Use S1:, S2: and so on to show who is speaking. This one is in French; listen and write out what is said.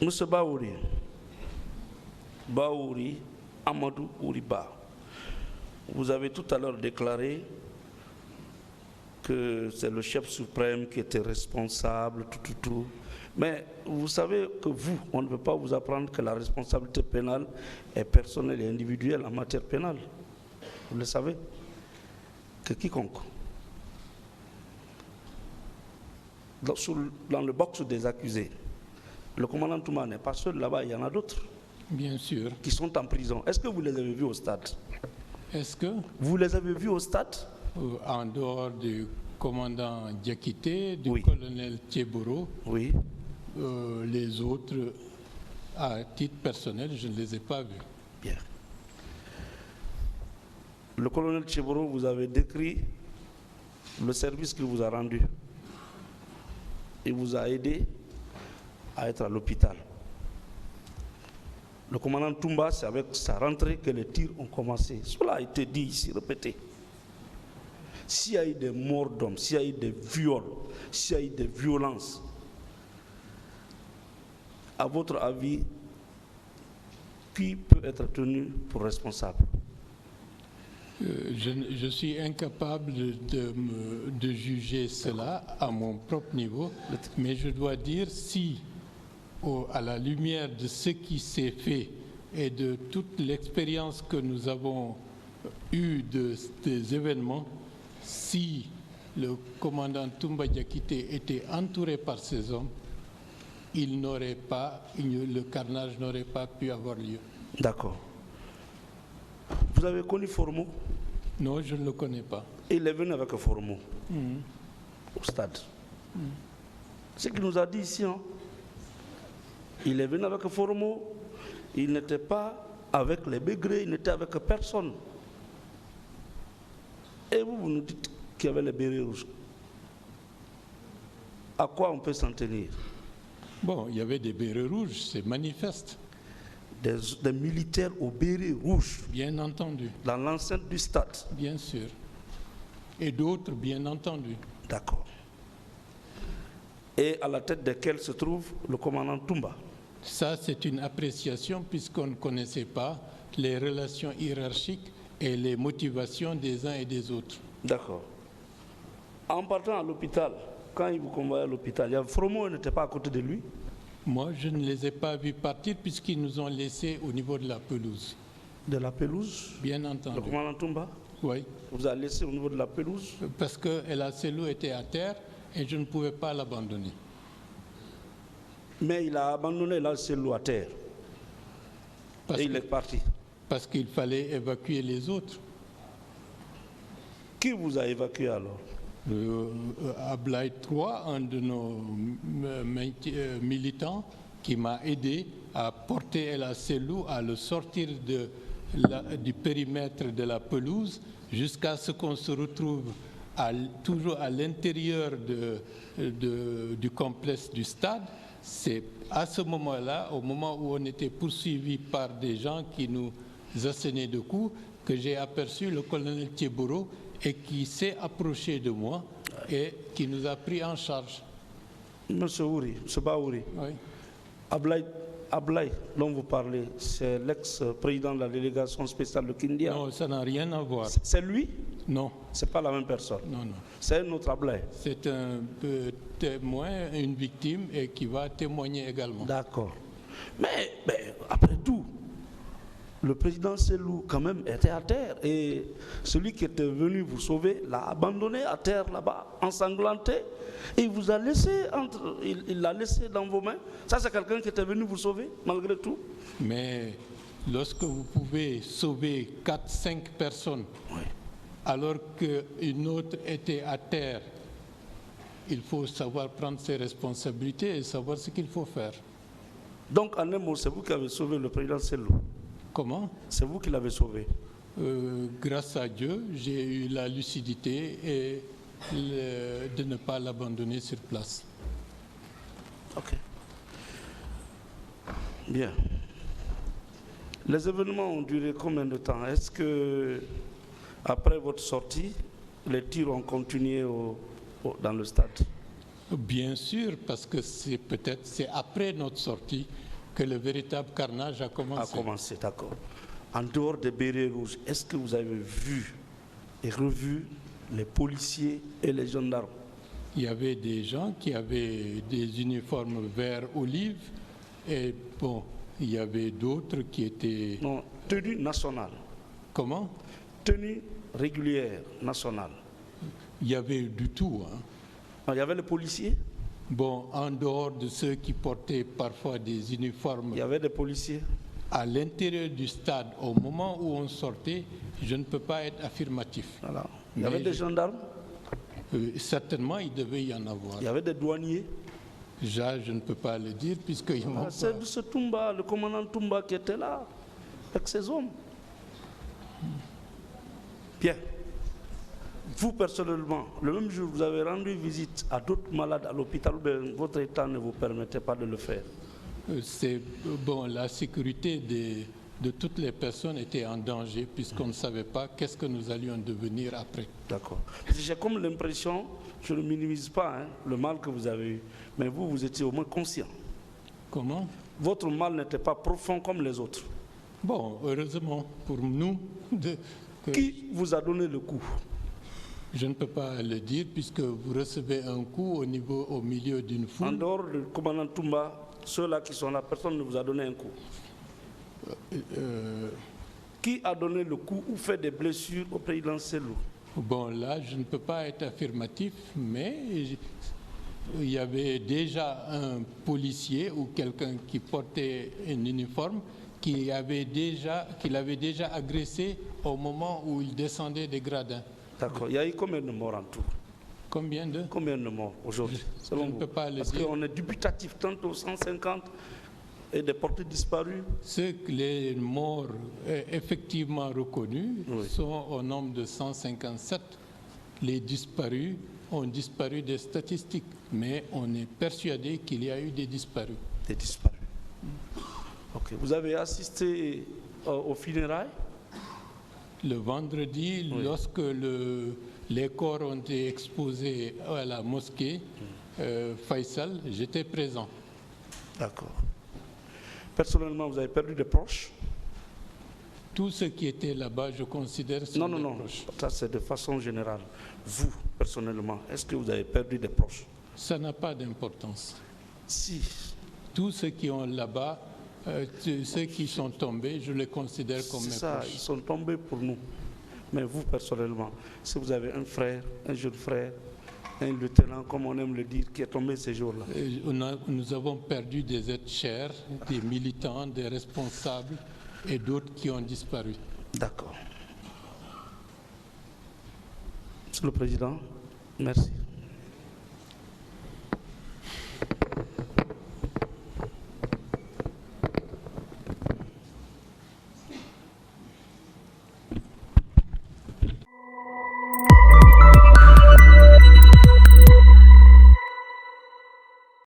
S1: Monsieur Baouri Amadou Ouriba, vous avez tout à l'heure déclaré que c'est le chef suprême qui était responsable, tout. Mais vous savez que vous, on ne veut pas vous apprendre que la responsabilité pénale est personnelle et individuelle en matière pénale. Vous le savez. Que quiconque, dans le box des accusés, le commandant Touma n'est pas seul là-bas, il y en a d'autres.
S2: Bien sûr.
S1: Qui sont en prison. Est-ce que vous les avez vus au stade?
S2: Est-ce que
S1: vous les avez vus au stade?
S2: En dehors du commandant Diakité, du
S1: oui.
S2: colonel Thiebouro,
S1: oui.
S2: Les autres, à titre personnel, je ne les ai pas vus.
S1: Bien. Le colonel Thiebouro, vous avez décrit le service qu'il vous a rendu. Il vous a aidé à être à l'hôpital. Le commandant Toumba, c'est avec sa rentrée que les tirs ont commencé. Cela a été dit ici, répété. S'il y a eu des morts d'hommes, s'il y a eu des viols, s'il y a eu des violences, à votre avis, qui peut être tenu pour responsable?
S2: Je suis incapable de juger cela à mon propre niveau, mais je dois dire si, à la lumière de ce qui s'est fait et de toute l'expérience que nous avons eue des événements, si le commandant Toumba Diakité était entouré par ces hommes, le carnage n'aurait pas pu avoir lieu. D'accord.
S1: Vous avez connu Formo?
S2: Non, je ne le connais pas.
S1: Il est venu avec Formo au stade. Ce qu'il nous a dit ici, hein? Il est venu avec Formo, il n'était pas avec les Bégrés, il n'était avec personne. Et vous nous dites qu'il y avait les bérets rouges. À quoi on peut s'en tenir?
S2: Bon, il y avait des bérets rouges, c'est manifeste.
S1: Des militaires aux bérets rouges.
S2: Bien entendu.
S1: Dans l'enceinte du stade.
S2: Bien sûr. Et d'autres, bien entendu.
S1: D'accord. Et à la tête desquels se trouve le commandant Toumba.
S2: Ça, c'est une appréciation puisqu'on ne connaissait pas les relations hiérarchiques et les motivations des uns et des autres.
S1: D'accord. En partant à l'hôpital, quand il vous convoyait à l'hôpital, Fromo n'était pas à côté de lui?
S2: Moi, je ne les ai pas vus partir puisqu'ils nous ont laissés au niveau de la pelouse.
S1: De la pelouse?
S2: Bien entendu.
S1: Le commandant Toumba?
S2: Oui.
S1: Vous a laissé au niveau de la pelouse?
S2: Parce que la cellule était à terre et je ne pouvais pas l'abandonner.
S1: Mais il a abandonné la cellule à terre. Et il est parti.
S2: Parce qu'il fallait évacuer les autres.
S1: Qui vous a évacué alors?
S2: Ablaï 3, un de nos militants, qui m'a aidé à porter la cellule, à le sortir du périmètre de la pelouse, jusqu'à ce qu'on se retrouve toujours à l'intérieur du complexe du stade. C'est à ce moment-là, au moment où on était poursuivis par des gens qui nous assénaient de coups, que j'ai aperçu le colonel Thiebouro et qui s'est approché de moi et qui nous a pris en charge.
S1: Monsieur Baouri,
S2: oui.
S1: Ablaï, dont vous parlez, c'est l'ex-président de la délégation spéciale de Kindia.
S2: Non, ça n'a rien à voir.
S1: C'est lui?
S2: Non.
S1: C'est pas la même personne?
S2: Non, non.
S1: C'est un autre Ablaï?
S2: C'est un témoin, une victime et qui va témoigner également.
S1: D'accord. Mais après tout, le président Selou, quand même, était à terre. Et celui qui était venu vous sauver l'a abandonné à terre là-bas, ensanglanté. Et il vous a laissé, il l'a laissé dans vos mains. Ça, c'est quelqu'un qui était venu vous sauver, malgré tout.
S2: Mais lorsque vous pouvez sauver 4-5 personnes, oui, alors qu'une autre était à terre, il faut savoir prendre ses responsabilités et savoir ce qu'il faut faire.
S1: Donc, en un mot, c'est vous qui avez sauvé le président Selou?
S2: Comment?
S1: C'est vous qui l'avez sauvé?
S2: Grâce à Dieu, j'ai eu la lucidité et de ne pas l'abandonner sur place.
S1: Ok. Bien. Les événements ont duré combien de temps? Est-ce que, après votre sortie, les tirs ont continué dans le stade?
S2: Bien sûr, parce que c'est après notre sortie que le véritable carnage a commencé.
S1: A commencé, d'accord. En dehors des bérets rouges, est-ce que vous avez vu et revu les policiers et les gendarmes?
S2: Il y avait des gens qui avaient des uniformes vert olive et bon, il y avait d'autres qui étaient...
S1: Non, tenue nationale.
S2: Comment?
S1: Tenue régulière nationale.
S2: Il y avait du tout. Hein.
S1: Il y avait les policiers?
S2: Bon, en dehors de ceux qui portaient parfois des uniformes...
S1: Il y avait des policiers?
S2: À l'intérieur du stade, au moment où on sortait, je ne peux pas être affirmatif.
S1: Voilà. Il y avait des gendarmes?
S2: Certainement, il devait y en avoir.
S1: Il y avait des douaniers?
S2: Je ne peux pas le dire puisqu'ils m'ont
S1: C'est ce Toumba, le commandant Toumba qui était là, avec ses hommes. Bien. Vous, personnellement, le même jour, vous avez rendu visite à d'autres malades à l'hôpital, votre état ne vous permettait pas de le faire?
S2: C'est bon, la sécurité de toutes les personnes était en danger puisqu'on ne savait pas qu'est-ce que nous allions devenir après.
S1: D'accord. J'ai comme l'impression, je ne minimise pas le mal que vous avez eu, mais vous, vous étiez au moins conscient.
S2: Comment?
S1: Votre mal n'était pas profond comme les autres.
S2: Bon, heureusement pour nous.
S1: Qui vous a donné le coup?
S2: Je ne peux pas le dire puisque vous recevez un coup au milieu d'une foule.
S1: En dehors du commandant Toumba, ceux-là qui sont là, personne ne vous a donné un coup. Qui a donné le coup ou fait des blessures au président Selou?
S2: Bon, là, je ne peux pas être affirmatif, mais il y avait déjà un policier ou quelqu'un qui portait un uniforme qui l'avait déjà agressé au moment où il descendait des gradins.
S1: D'accord. Il y a eu combien de morts en tout?
S2: Combien de
S1: morts aujourd'hui?
S2: Je ne peux pas le dire.
S1: Parce qu'on est dubitatif tantôt 150 et des portées disparues.
S2: Les morts effectivement reconnus sont au nombre de 157. Les disparus ont disparu des statistiques, mais on est persuadé qu'il y a eu des disparus.
S1: Des disparus. Ok. Vous avez assisté aux funérailles?
S2: Le vendredi, lorsque les corps ont été exposés à la mosquée Faisal, j'étais présent.
S1: D'accord. Personnellement, vous avez perdu des proches?
S2: Tous ceux qui étaient là-bas, je considère sont des proches.
S1: Ça c'est de façon générale. Vous, personnellement, est-ce que vous avez perdu des proches?
S2: Ça n'a pas d'importance.
S1: Si.
S2: Tous ceux qui ont là-bas, ceux qui sont tombés, je les considère comme mes proches.
S1: Ils sont tombés pour nous. Mais vous, personnellement, si vous avez un frère, un jeune frère, un lieutenant, comme on aime le dire, qui est tombé ces jours-là?
S2: Nous avons perdu des êtres chers, des militants, des responsables et d'autres qui ont disparu.
S1: D'accord. Monsieur le Président, merci.